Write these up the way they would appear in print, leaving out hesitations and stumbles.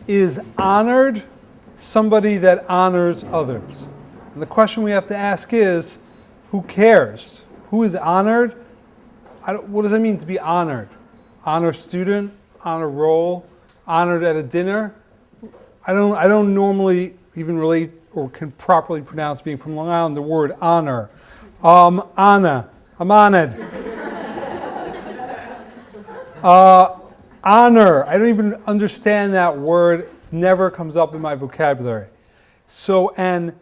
Is honored somebody that honors others? And the question we have to ask is, who cares? Who is honored? What does it mean to be honored? Honor student, honor roll, honored at a dinner? I don't normally even relate or can properly pronounce, being from Long Island, the word honor. Anna, I'm honored. Honor, I don't even understand that word. It never comes up in my vocabulary. So, and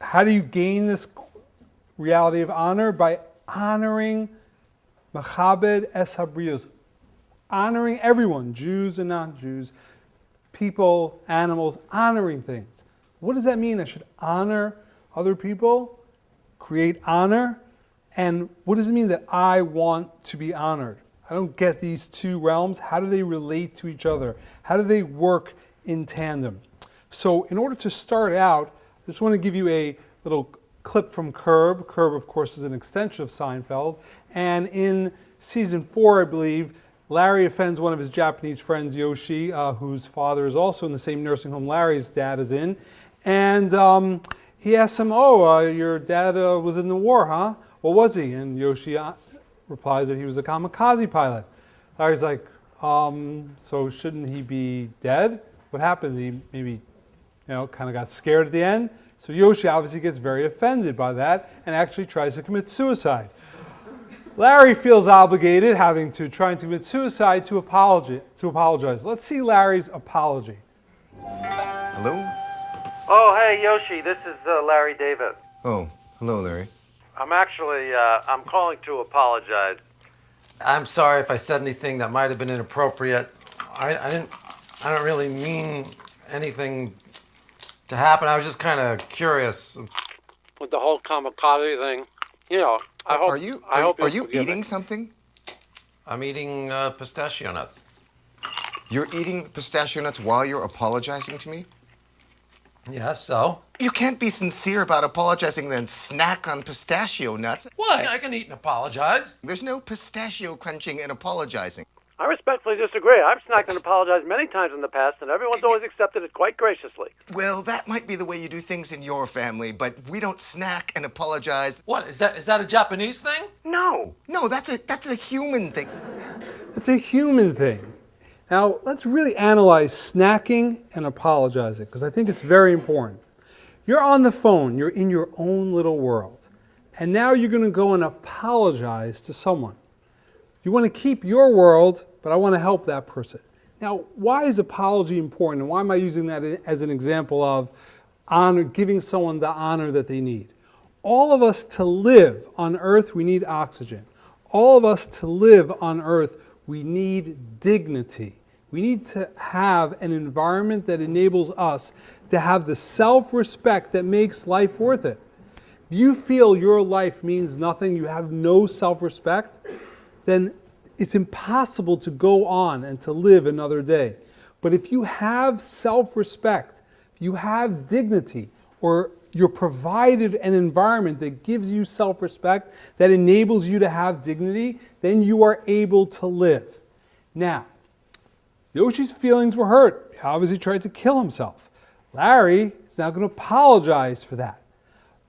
how do you gain this reality of honor? By honoring Machabed es habrios, honoring everyone, Jews and non-Jews, people, animals, honoring things. What does that mean? I should honor other people, create honor, and what does it mean that I want to be honored? I don't get these two realms. How do they relate to each other? How do they work in tandem? So in order to start out, I just want to give you a little clip from Curb. Curb, of course, is an extension of Seinfeld. And in season 4, I believe, Larry offends one of his Japanese friends, Yoshi, whose father is also in the same nursing home Larry's dad is in. And he asks him, your dad was in the war, huh? What was he? And Yoshi replies that he was a kamikaze pilot. Larry's like, so shouldn't he be dead? What happened? He maybe, kind of got scared at the end. So Yoshi obviously gets very offended by that and actually tries to commit suicide. Larry feels obligated, trying to commit suicide, to apologize. Let's see Larry's apology. Hello? Oh, hey, Yoshi, this is Larry David. Oh, hello, Larry. I'm calling to apologize. I'm sorry if I said anything that might have been inappropriate. I don't really mean anything to happen. I was just kind of curious. With the whole kamikaze thing, Are you eating something? I'm eating pistachio nuts. You're eating pistachio nuts while you're apologizing to me? Yes, so? You can't be sincere about apologizing then snack on pistachio nuts. Why? I can eat and apologize. There's no pistachio crunching and apologizing. I respectfully disagree. I've snacked and apologized many times in the past, and everyone's always accepted it quite graciously. Well, that might be the way you do things in your family, but we don't snack and apologize. What, is that a Japanese thing? No, that's a human thing. It's a human thing. Now, let's really analyze snacking and apologizing, because I think it's very important. You're on the phone, you're in your own little world, and now you're going to go and apologize to someone. You want to keep your world, but I want to help that person. Now, why is apology important, and why am I using that as an example of honor, giving someone the honor that they need? All of us to live on earth, we need oxygen. All of us to live on earth, we need dignity. We need to have an environment that enables us to have the self-respect that makes life worth it. If you feel your life means nothing, you have no self-respect, then it's impossible to go on and to live another day. But if you have self-respect, if you have dignity, or you're provided an environment that gives you self-respect, that enables you to have dignity, then you are able to live. Now, Yoshi's feelings were hurt. He obviously tried to kill himself. Larry is now going to apologize for that.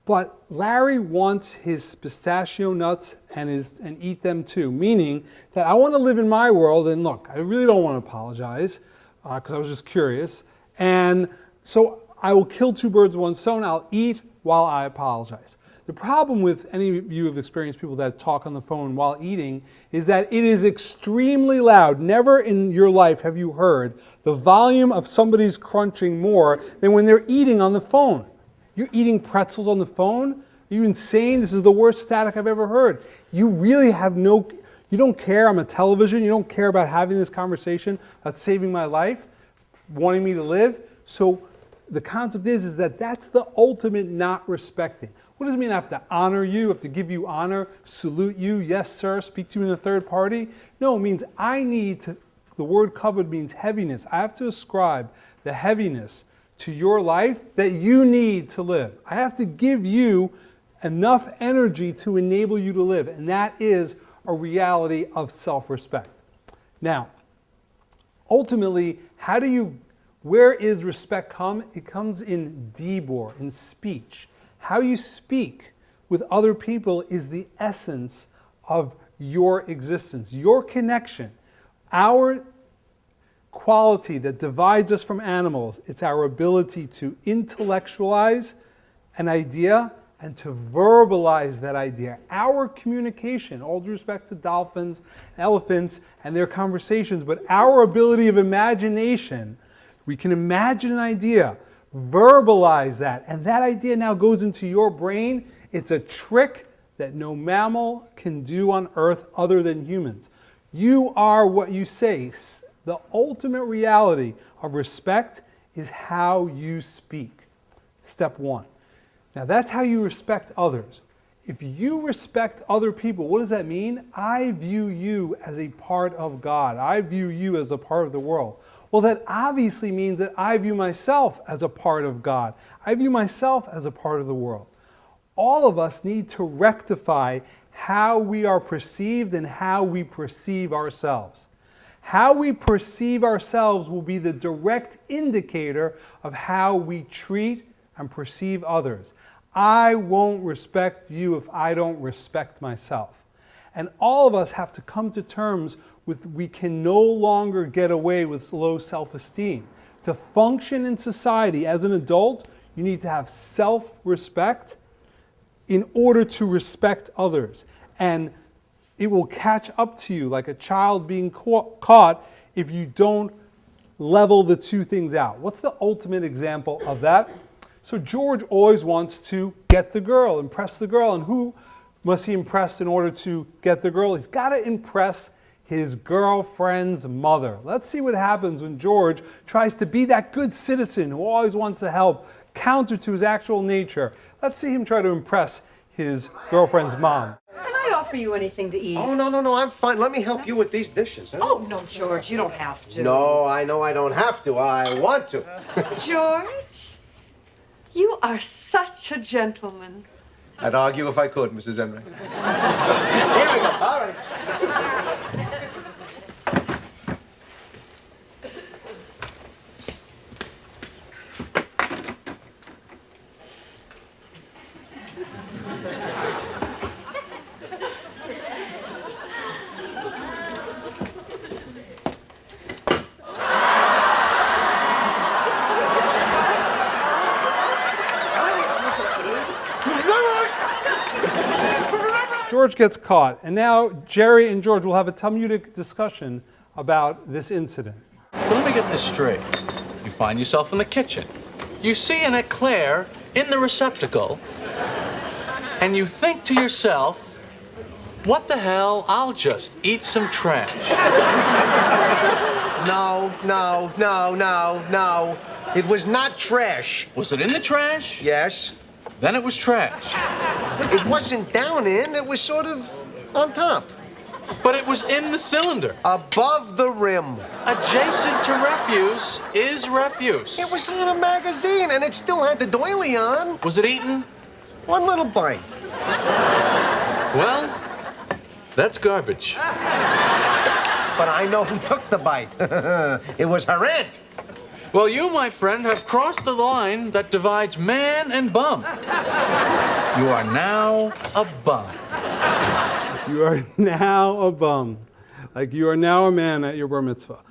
But Larry wants his pistachio nuts and eat them too, meaning that I want to live in my world, and look, I really don't want to apologize because I was just curious. And so I will kill two birds with one stone. I'll eat while I apologize. The problem with any of you who have experienced people that talk on the phone while eating is that it is extremely loud. Never in your life have you heard the volume of somebody's crunching more than when they're eating on the phone. You're eating pretzels on the phone? Are you insane? This is the worst static I've ever heard. You really have you don't care I'm a television. You don't care about having this conversation, about saving my life, wanting me to live. So the concept is that that's the ultimate not respecting. What does it mean I have to honor you, have to give you honor, salute you, yes sir, speak to you in the third party? No, it means I need to, the word covered means heaviness. I have to ascribe the heaviness to your life that you need to live. I have to give you enough energy to enable you to live, and that is a reality of self-respect. Now, ultimately, Where is respect come? It comes in dibur, in speech. How you speak with other people is the essence of your existence, your connection. Our quality that divides us from animals, it's our ability to intellectualize an idea and to verbalize that idea. Our communication, all due respect to dolphins, elephants, and their conversations, but our ability of imagination, we can imagine an idea, verbalize that, and that idea now goes into your brain. It's a trick that no mammal can do on earth other than humans. You are what you say. The ultimate reality of respect is how you speak. Step one. Now that's how you respect others. If you respect other people, what does that mean? I view you as a part of God. I view you as a part of the world. Well, that obviously means that I view myself as a part of God. I view myself as a part of the world. All of us need to rectify how we are perceived and how we perceive ourselves. How we perceive ourselves will be the direct indicator of how we treat and perceive others. I won't respect you if I don't respect myself. And all of us have to come to terms with we can no longer get away with low self-esteem. To function in society as an adult, you need to have self-respect in order to respect others. And it will catch up to you like a child being caught if you don't level the two things out. What's the ultimate example of that? So George always wants to get the girl, impress the girl. And who must he impress in order to get the girl? He's got to impress his girlfriend's mother. Let's see what happens when George tries to be that good citizen who always wants to help, counter to his actual nature. Let's see him try to impress his girlfriend's mom. Can I offer you anything to eat? Oh, no, I'm fine. Let me help you with these dishes. Huh? Oh, no, George, you don't have to. No, I know I don't have to. I want to. George, you are such a gentleman. I'd argue if I could, Mrs. Enright. Here we go. All right. George gets caught, and now Jerry and George will have a Talmudic discussion about this incident. So let me get this straight. You find yourself in the kitchen. You see an eclair in the receptacle, and you think to yourself, what the hell, I'll just eat some trash. No. It was not trash. Was it in the trash? Yes. Then it was trash. But it wasn't down in. It was sort of on top. But it was in the cylinder. Above the rim. Adjacent to refuse is refuse. It was on a magazine, and it still had the doily on. Was it eaten? One little bite. Well, that's garbage. But I know who took the bite. It was her aunt. Well, you, my friend, have crossed the line that divides man and bum. You are now a bum. You are now a bum. Like you are now a man at your bar mitzvah.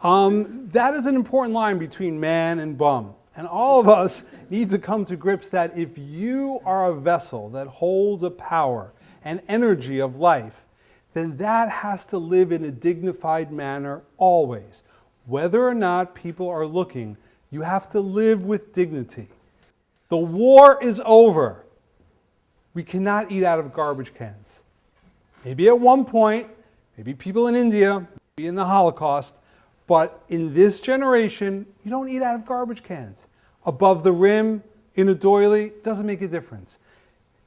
That is an important line between man and bum. And all of us need to come to grips that if you are a vessel that holds a power and energy of life, then that has to live in a dignified manner always. Whether or not people are looking, you have to live with dignity. The war is over. We cannot eat out of garbage cans. Maybe at one point, maybe people in India, maybe in the Holocaust, but in this generation, you don't eat out of garbage cans. Above the rim, in a doily, doesn't make a difference.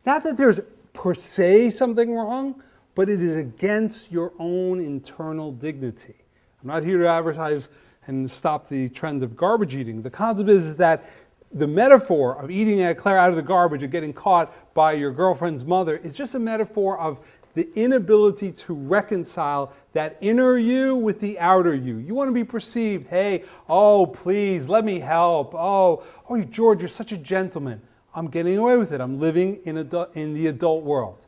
Not that there's per se something wrong, but it is against your own internal dignity. I'm not here to advertise and stop the trend of garbage eating. The concept is that the metaphor of eating an eclair out of the garbage and getting caught by your girlfriend's mother is just a metaphor of the inability to reconcile that inner you with the outer you. You want to be perceived, hey, oh, please, let me help. Oh, George, you're such a gentleman. I'm getting away with it. I'm living in the adult world.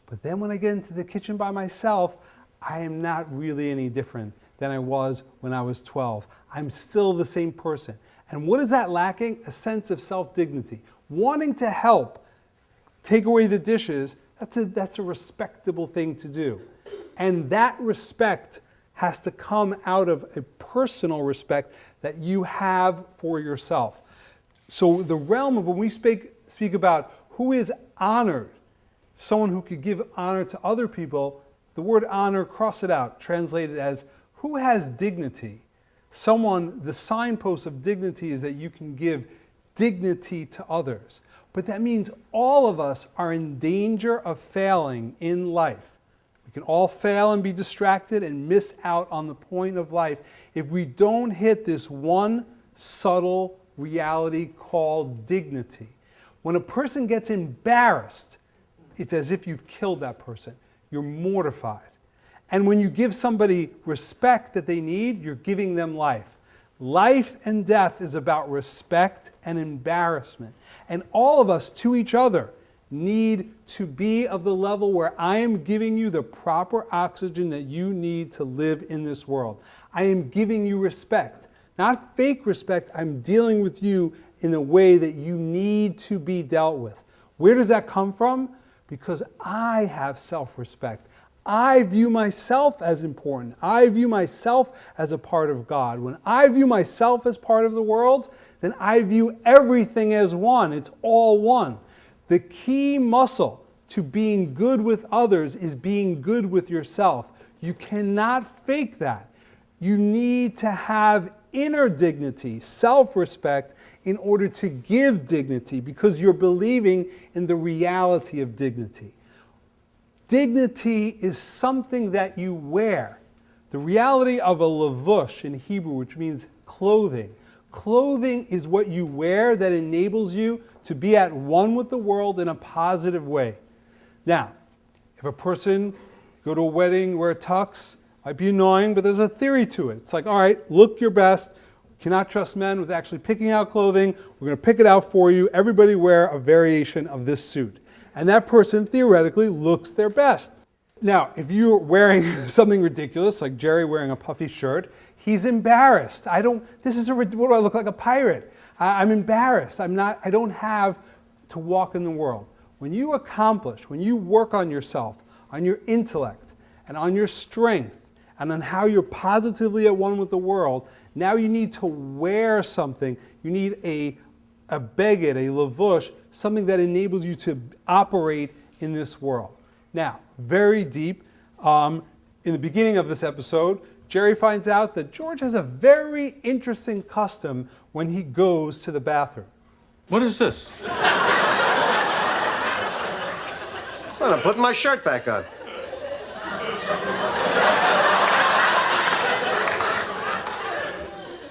But then when I get into the kitchen by myself, I am not really any different than I was when I was 12. I'm still the same person. And what is that lacking? A sense of self-dignity. Wanting to help take away the dishes, that's a respectable thing to do. And that respect has to come out of a personal respect that you have for yourself. So the realm of when we speak about who is honored, someone who could give honor to other people, the word honor, cross it out, translated as who has dignity. Someone, the signpost of dignity is that you can give dignity to others. But that means all of us are in danger of failing in life. We can all fail and be distracted and miss out on the point of life if we don't hit this one subtle reality called dignity. When a person gets embarrassed, it's as if you've killed that person. You're mortified. And when you give somebody respect that they need, you're giving them life. Life and death is about respect and embarrassment. And all of us to each other need to be of the level where I am giving you the proper oxygen that you need to live in this world. I am giving you respect. Not fake respect, I'm dealing with you in a way that you need to be dealt with. Where does that come from? Because I have self-respect. I view myself as important. I view myself as a part of God. When I view myself as part of the world, then I view everything as one. It's all one. The key muscle to being good with others is being good with yourself. You cannot fake that. You need to have inner dignity, self-respect, in order to give dignity, because you're believing in the reality of dignity. Dignity is something that you wear. The reality of a lavush in Hebrew, which means clothing. Clothing is what you wear that enables you to be at one with the world in a positive way. Now, if a person go to a wedding, wear a tux, might be annoying, but there's a theory to it. It's like, all right, look your best. Cannot trust men with actually picking out clothing. We're going to pick it out for you. Everybody wear a variation of this suit. And that person theoretically looks their best. Now, if you're wearing something ridiculous, like Jerry wearing a puffy shirt, he's embarrassed. What do I look like, a pirate? I'm embarrassed. I don't have to walk in the world. When you accomplish, when you work on yourself, on your intellect, and on your strength, and on how you're positively at one with the world, now you need to wear something. You need a beged, a lavush, something that enables you to operate in this world. Now, very deep, in the beginning of this episode, Jerry finds out that George has a very interesting custom when he goes to the bathroom. What is this? Well, I'm putting my shirt back on.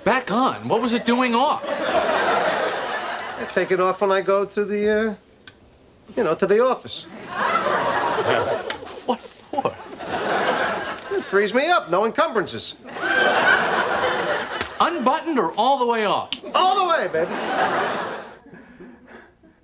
Back on? What was it doing off? I take it off when I go to the, to the office. What for? It frees me up, no encumbrances. Unbuttoned or all the way off? All the way, baby.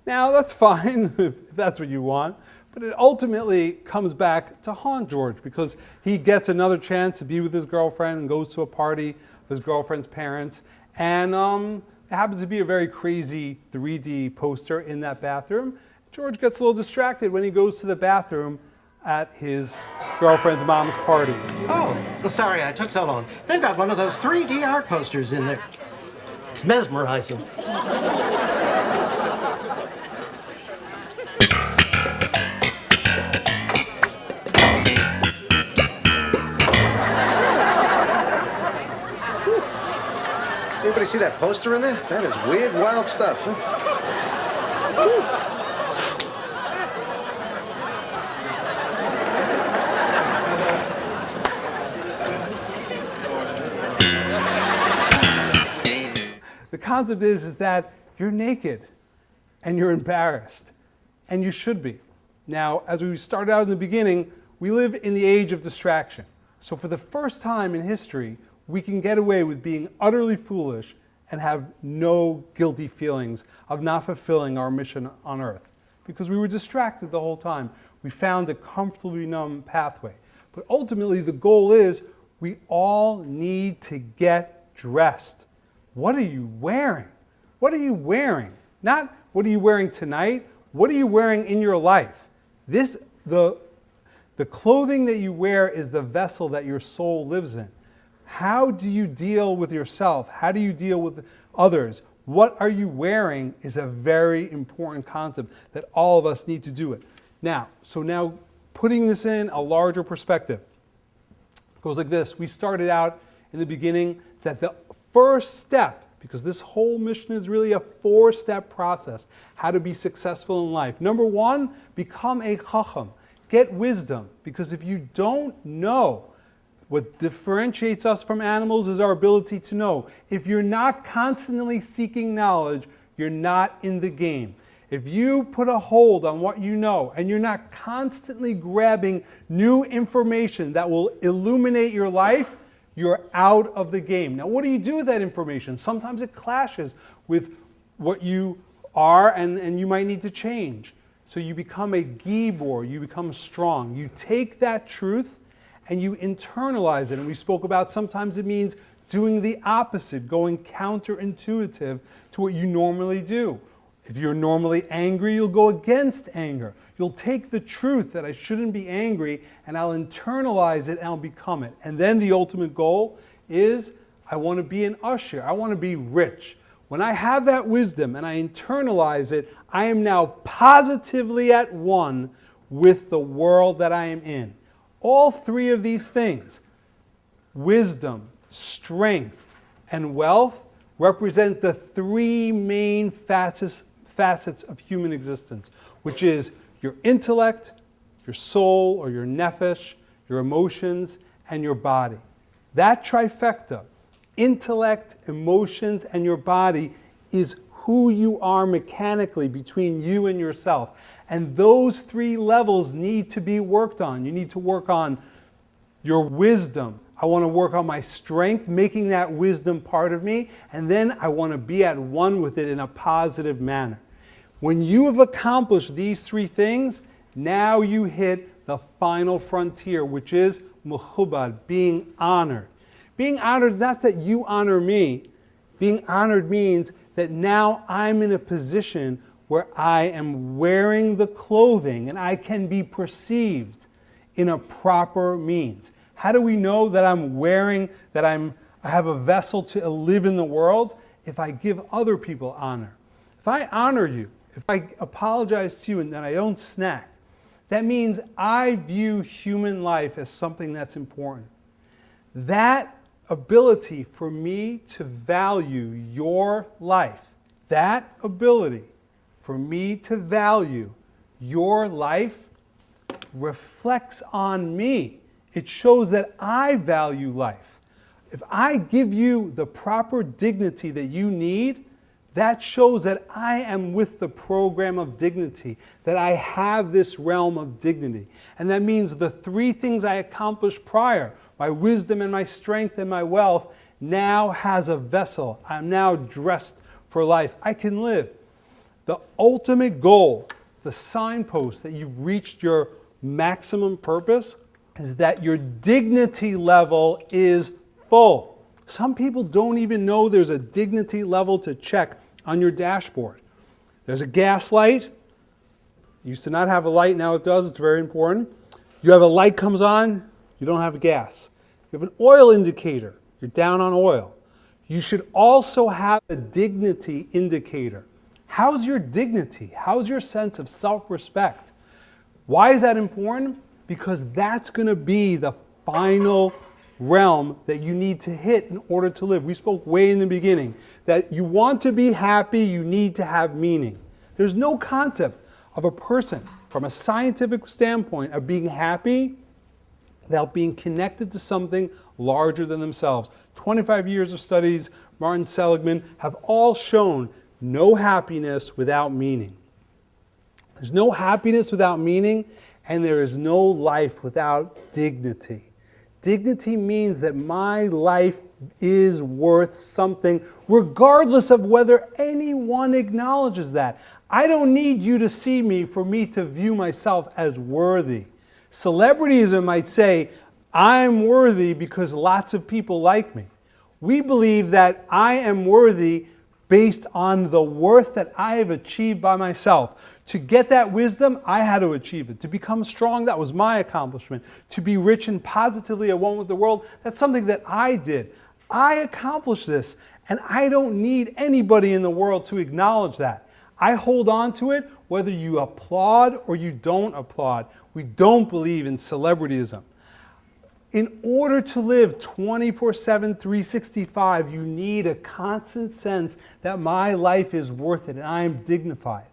Now, that's fine if that's what you want, but it ultimately comes back to haunt George because he gets another chance to be with his girlfriend and goes to a party with his girlfriend's parents, and it happens to be a very crazy 3D poster in that bathroom. George gets a little distracted when he goes to the bathroom at his girlfriend's mom's party. Oh, sorry I took so long. They've got one of those 3D art posters in there. It's mesmerizing. Anybody see that poster in there? That is weird, wild stuff, huh? The concept is that you're naked and you're embarrassed, and you should be. Now, as we started out in the beginning, We live in the age of distraction. So for the first time in history, we can get away with being utterly foolish and have no guilty feelings of not fulfilling our mission on earth. Because we were distracted the whole time. We found a comfortably numb pathway. But ultimately, the goal is we all need to get dressed. What are you wearing? What are you wearing? Not what are you wearing tonight? What are you wearing in your life? The clothing that you wear is the vessel that your soul lives in. How do you deal with yourself? How do you deal with others? What are you wearing is a very important concept that all of us need to do it. Now putting this in a larger perspective, it goes like this. We started out in the beginning that the first step, because this whole mission is really a 4-step process, how to be successful in life. Number 1, become a chacham. Get wisdom, because if you don't know, what differentiates us from animals is our ability to know. If you're not constantly seeking knowledge, you're not in the game. If you put a hold on what you know and you're not constantly grabbing new information that will illuminate your life, you're out of the game. Now, what do you do with that information? Sometimes it clashes with what you are and you might need to change. So you become a gibor, you become strong. You take that truth and you internalize it. And we spoke about sometimes it means doing the opposite, going counterintuitive to what you normally do. If you're normally angry, you'll go against anger. You'll take the truth that I shouldn't be angry and I'll internalize it and I'll become it. And then the ultimate goal is I want to be an usher. I want to be rich. When I have that wisdom and I internalize it, I am now positively at one with the world that I am in. All 3 of these things, wisdom, strength, and wealth, represent the 3 main facets of human existence, which is your intellect, your soul or your nefesh, your emotions, and your body. That trifecta, intellect, emotions, and your body, is who you are mechanically between you and yourself. And those 3 levels need to be worked on. You need to work on your wisdom. I want to work on my strength, making that wisdom part of me, and then I want to be at one with it in a positive manner. When you have accomplished these 3 things, now you hit the final frontier, which is muhubad, being honored. Being honored, not that you honor me. Being honored means that now I'm in a position where I am wearing the clothing and I can be perceived in a proper means. How do we know that I'm wearing, that I have a vessel to live in the world? If I give other people honor. If I honor you, if I apologize to you and then I don't snack, that means I view human life as something that's important. That ability for me to value your life, that ability for me to value your life reflects on me. It shows that I value life. If I give you the proper dignity that you need, that shows that I am with the program of dignity, that I have this realm of dignity. And that means the 3 things I accomplished prior, my wisdom and my strength and my wealth, now has a vessel. I'm now dressed for life. I can live. The ultimate goal, the signpost that you've reached your maximum purpose, is that your dignity level is full. Some people don't even know there's a dignity level to check on your dashboard. There's a gas light. Used to not have a light, now it does. It's very important. You have a light comes on, you don't have gas. You have an oil indicator, you're down on oil. You should also have a dignity indicator. How's your dignity? How's your sense of self-respect? Why is that important? Because that's going to be the final realm that you need to hit in order to live. We spoke way in the beginning that you want to be happy, you need to have meaning. There's no concept of a person from a scientific standpoint of being happy without being connected to something larger than themselves. 25 years of studies, Martin Seligman, have all shown no happiness without meaning. There's no happiness without meaning, and there is no life without dignity. Dignity means that my life is worth something, regardless of whether anyone acknowledges that. I don't need you to see me for me to view myself as worthy. Celebrityism might say, I'm worthy because lots of people like me. We believe that I am worthy based on the worth that I have achieved by myself. To get that wisdom, I had to achieve it. To become strong, that was my accomplishment. To be rich and positively at one with the world, that's something that I did. I accomplished this, and I don't need anybody in the world to acknowledge that. I hold on to it whether you applaud or you don't applaud. We don't believe in celebrityism. In order to live 24/7, 365, you need a constant sense that my life is worth it and I am dignified.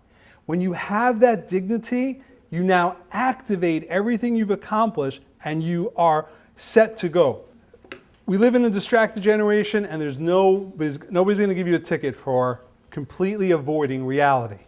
When you have that dignity, you now activate everything you've accomplished and you are set to go. We live in a distracted generation, and there's nobody's going to give you a ticket for completely avoiding reality.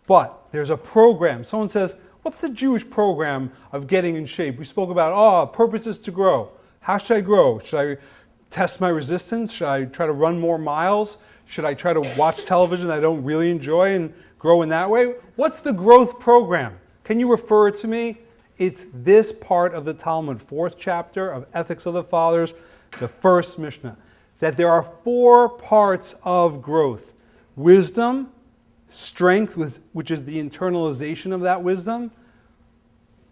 But there's a program. Someone says, what's the Jewish program of getting in shape? We spoke about, purpose is to grow. How should I grow? Should I test my resistance? Should I try to run more miles? Should I try to watch television that I don't really enjoy and grow in that way? What's the growth program? Can you refer it to me? It's this part of the Talmud, 4th chapter of Ethics of the Fathers, the first Mishnah, that there are 4 parts of growth. Wisdom, strength, which is the internalization of that wisdom,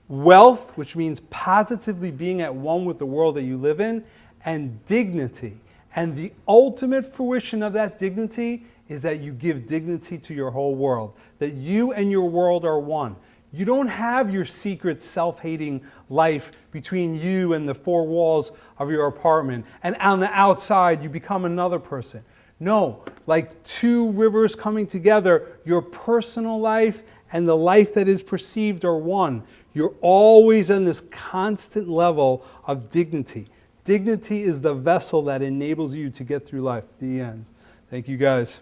wealth, which means positively being at one with the world that you live in, and dignity. And the ultimate fruition of that dignity is that you give dignity to your whole world, that you and your world are one. You don't have your secret self-hating life between you and the 4 walls of your apartment, and on the outside you become another person. No, like 2 rivers coming together, your personal life and the life that is perceived are one. You're always on this constant level of dignity. Dignity is the vessel that enables you to get through life. The end. Thank you, guys.